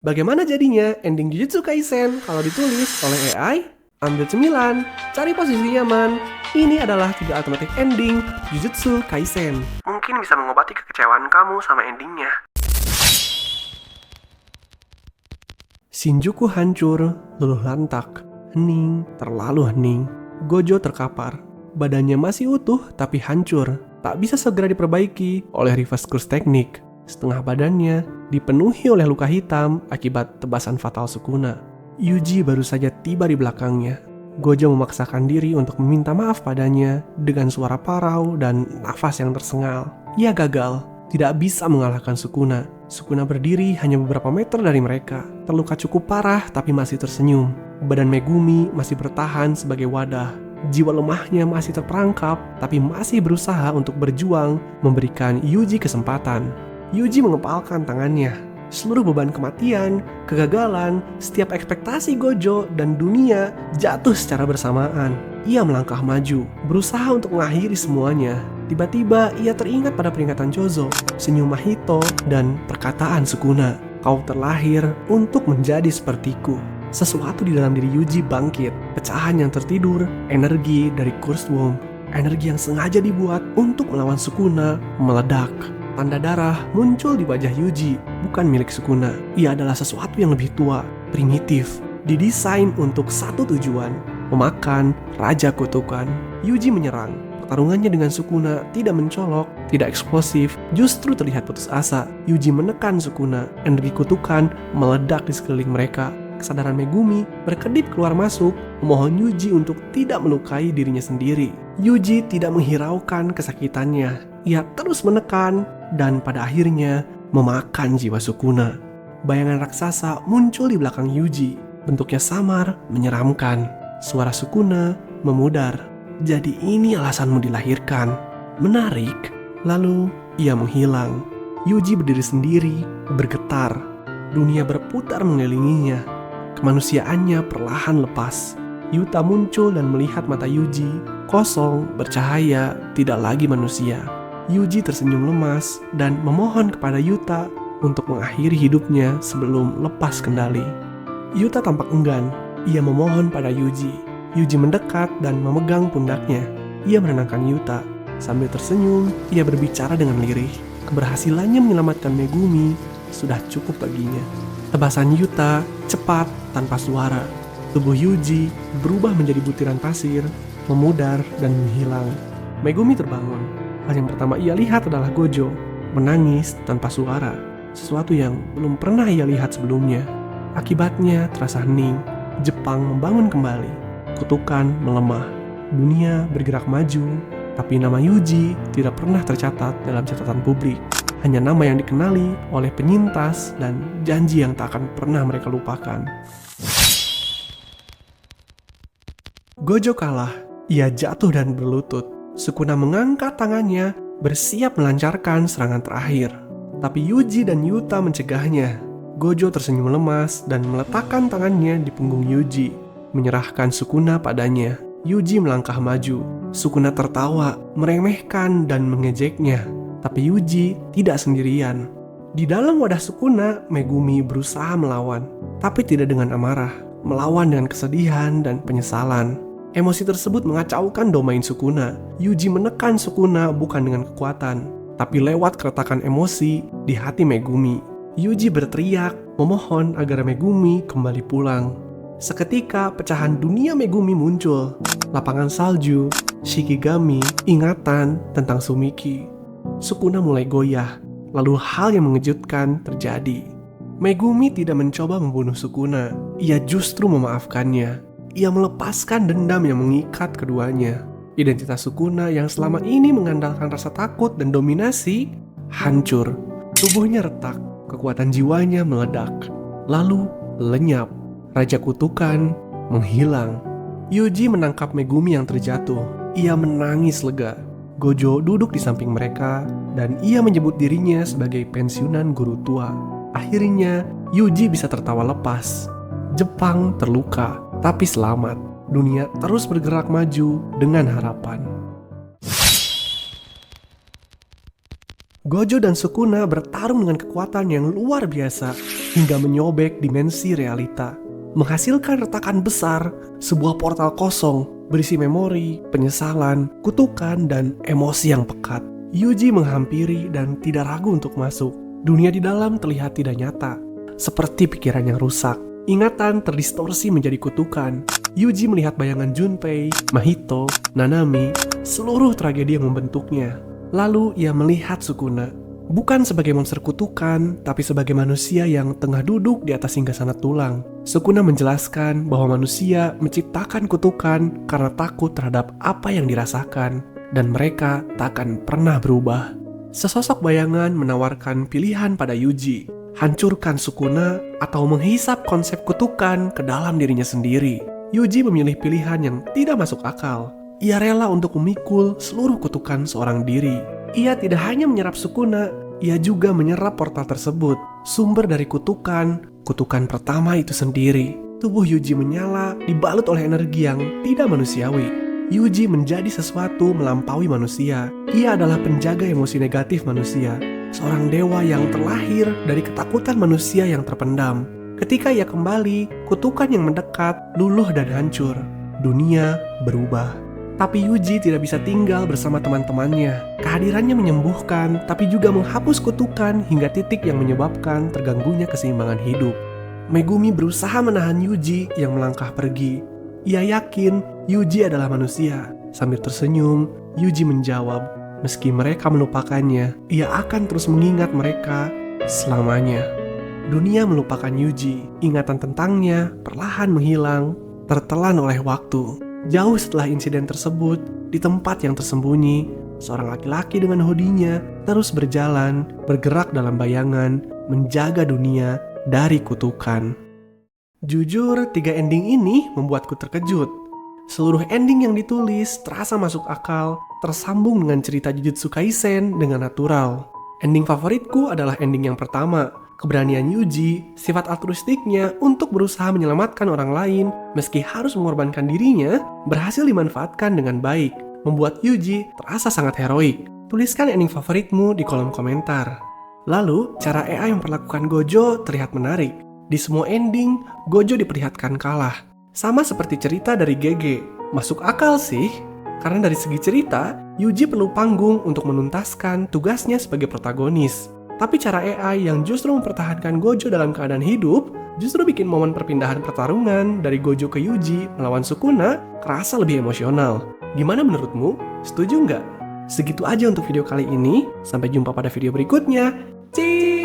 Bagaimana jadinya ending Jujutsu Kaisen kalau ditulis oleh AI? Ambil cemilan, cari posisi nyaman. Ini adalah 3 alternatif ending Jujutsu Kaisen. Mungkin bisa mengobati kekecewaan kamu sama endingnya. Shinjuku hancur, luluh lantak, hening, terlalu hening. Gojo terkapar, badannya masih utuh tapi hancur, tak bisa segera diperbaiki oleh reverse curse teknik. Setengah badannya dipenuhi oleh luka hitam akibat tebasan fatal Sukuna. Yuji baru saja tiba di belakangnya. Gojo memaksakan diri untuk meminta maaf padanya dengan suara parau dan nafas yang tersengal. Ia gagal, tidak bisa mengalahkan Sukuna. Sukuna berdiri hanya beberapa meter dari mereka, terluka cukup parah tapi masih tersenyum. Badan Megumi masih bertahan sebagai wadah. Jiwa lemahnya masih terperangkap, tapi masih berusaha untuk berjuang memberikan Yuji kesempatan. Yuji mengepalkan tangannya. Seluruh beban kematian, kegagalan, setiap ekspektasi Gojo dan dunia jatuh secara bersamaan. Ia melangkah maju, berusaha untuk mengakhiri semuanya. Tiba-tiba ia teringat pada peringatan Chozo, senyum Mahito, dan perkataan Sukuna. Kau terlahir untuk menjadi sepertiku. Sesuatu di dalam diri Yuji bangkit, pecahan yang tertidur, energi dari Cursed Womb, energi yang sengaja dibuat untuk melawan Sukuna meledak. Tanda darah muncul di wajah Yuji, bukan milik Sukuna. Ia adalah sesuatu yang lebih tua, primitif, didesain untuk satu tujuan, memakan Raja Kutukan. Yuji menyerang. Pertarungannya dengan Sukuna tidak mencolok, tidak eksplosif, justru terlihat putus asa. Yuji menekan Sukuna, energi kutukan meledak di sekeliling mereka. Kesadaran Megumi berkedip keluar masuk, memohon Yuji untuk tidak melukai dirinya sendiri. Yuji tidak menghiraukan kesakitannya. Ia terus menekan dan pada akhirnya memakan jiwa Sukuna. Bayangan raksasa muncul di belakang Yuji. Bentuknya samar, menyeramkan. Suara Sukuna memudar. Jadi ini alasanmu dilahirkan. Menarik. Lalu ia menghilang. Yuji berdiri sendiri, bergetar. Dunia berputar mengelilinginya. Kemanusiaannya perlahan lepas. Yuta muncul dan melihat mata Yuji, kosong, bercahaya, tidak lagi manusia. Yuji tersenyum lemas dan memohon kepada Yuta untuk mengakhiri hidupnya sebelum lepas kendali. Yuta tampak enggan, ia memohon pada Yuji. Yuji mendekat dan memegang pundaknya. Ia menenangkan Yuta. Sambil tersenyum, ia berbicara dengan lirih. Keberhasilannya menyelamatkan Megumi sudah cukup baginya. Tebasan Yuta cepat tanpa suara. Tubuh Yuji berubah menjadi butiran pasir, memudar dan menghilang. Megumi terbangun. Hal yang pertama ia lihat adalah Gojo, menangis tanpa suara. Sesuatu yang belum pernah ia lihat sebelumnya. Akibatnya terasa hening. Jepang membangun kembali. Kutukan melemah. Dunia bergerak maju. Tapi nama Yuji tidak pernah tercatat dalam catatan publik. Hanya nama yang dikenali oleh penyintas dan janji yang tak akan pernah mereka lupakan. Gojo kalah. Ia jatuh dan berlutut. Sukuna mengangkat tangannya, bersiap melancarkan serangan terakhir. Tapi Yuji dan Yuta mencegahnya. Gojo tersenyum lemas dan meletakkan tangannya di punggung Yuji, menyerahkan Sukuna padanya. Yuji melangkah maju. Sukuna tertawa, meremehkan dan mengejeknya. Tapi Yuji tidak sendirian. Di dalam wadah Sukuna, Megumi berusaha melawan, tapi tidak dengan amarah, melawan dengan kesedihan dan penyesalan. Emosi tersebut mengacaukan domain Sukuna. Yuji menekan Sukuna bukan dengan kekuatan, tapi lewat keretakan emosi di hati Megumi. Yuji berteriak, memohon agar Megumi kembali pulang. Seketika pecahan dunia Megumi muncul. Lapangan salju, Shikigami, ingatan tentang Sumiki. Sukuna mulai goyah, lalu hal yang mengejutkan terjadi. Megumi tidak mencoba membunuh Sukuna, ia justru memaafkannya. Ia melepaskan dendam yang mengikat keduanya. Identitas Sukuna yang selama ini mengandalkan rasa takut dan dominasi, hancur. Tubuhnya retak, kekuatan jiwanya meledak. Lalu lenyap, Raja Kutukan menghilang. Yuji menangkap Megumi yang terjatuh. Ia menangis lega. Gojo duduk di samping mereka dan ia menyebut dirinya sebagai pensiunan guru tua. Akhirnya Yuji bisa tertawa lepas. Jepang terluka, tapi selamat. Dunia terus bergerak maju dengan harapan. Gojo dan Sukuna bertarung dengan kekuatan yang luar biasa. hingga menyobek dimensi realita, menghasilkan retakan besar, sebuah portal kosong berisi memori, penyesalan, kutukan, dan emosi yang pekat. Yuji menghampiri dan tidak ragu untuk masuk. Dunia di dalam terlihat tidak nyata, seperti pikiran yang rusak. Ingatan terdistorsi menjadi kutukan. Yuji melihat bayangan Junpei, Mahito, Nanami, seluruh tragedi yang membentuknya. Lalu ia melihat Sukuna, bukan sebagai monster kutukan, tapi sebagai manusia yang tengah duduk di atas singgasana tulang. Sukuna menjelaskan bahwa manusia menciptakan kutukan karena takut terhadap apa yang dirasakan, dan mereka takkan pernah berubah. Sesosok bayangan menawarkan pilihan pada Yuji, hancurkan Sukuna atau menghisap konsep kutukan ke dalam dirinya sendiri. Yuji memilih pilihan yang tidak masuk akal. Ia rela untuk memikul seluruh kutukan seorang diri. Ia tidak hanya menyerap Sukuna, ia juga menyerap portal tersebut, sumber dari kutukan pertama itu sendiri. Tubuh Yuji menyala, dibalut oleh energi yang tidak manusiawi. Yuji menjadi sesuatu melampaui manusia. Ia adalah penjaga emosi negatif manusia, seorang dewa yang terlahir dari ketakutan manusia yang terpendam. Ketika ia kembali, kutukan yang mendekat luluh dan hancur. Dunia berubah. Tapi Yuji tidak bisa tinggal bersama teman-temannya. Kehadirannya menyembuhkan, tapi juga menghapus kutukan hingga titik yang menyebabkan terganggunya keseimbangan hidup. Megumi berusaha menahan Yuji yang melangkah pergi. Ia yakin Yuji adalah manusia. Sambil tersenyum, Yuji menjawab, meski mereka melupakannya, ia akan terus mengingat mereka selamanya. Dunia melupakan Yuji. Ingatan tentangnya perlahan menghilang, tertelan oleh waktu. Jauh setelah insiden tersebut, di tempat yang tersembunyi, seorang laki-laki dengan hoodinya terus berjalan, bergerak dalam bayangan, menjaga dunia dari kutukan. Jujur, 3 ending ini membuatku terkejut. Seluruh ending yang ditulis terasa masuk akal, tersambung dengan cerita Jujutsu Kaisen dengan natural. Ending favoritku adalah ending yang pertama. Keberanian Yuji, sifat altruistiknya untuk berusaha menyelamatkan orang lain meski harus mengorbankan dirinya, berhasil dimanfaatkan dengan baik, membuat Yuji terasa sangat heroik. Tuliskan ending favoritmu di kolom komentar. Lalu, cara AI memperlakukan Gojo terlihat menarik. Di semua ending, Gojo diperlihatkan kalah. Sama seperti cerita dari GG. Masuk akal sih, karena dari segi cerita, Yuji perlu panggung untuk menuntaskan tugasnya sebagai protagonis. Tapi cara AI yang justru mempertahankan Gojo dalam keadaan hidup, justru bikin momen perpindahan pertarungan dari Gojo ke Yuji melawan Sukuna kerasa lebih emosional. Gimana menurutmu? Setuju nggak? Segitu aja untuk video kali ini. Sampai jumpa pada video berikutnya. Ciii!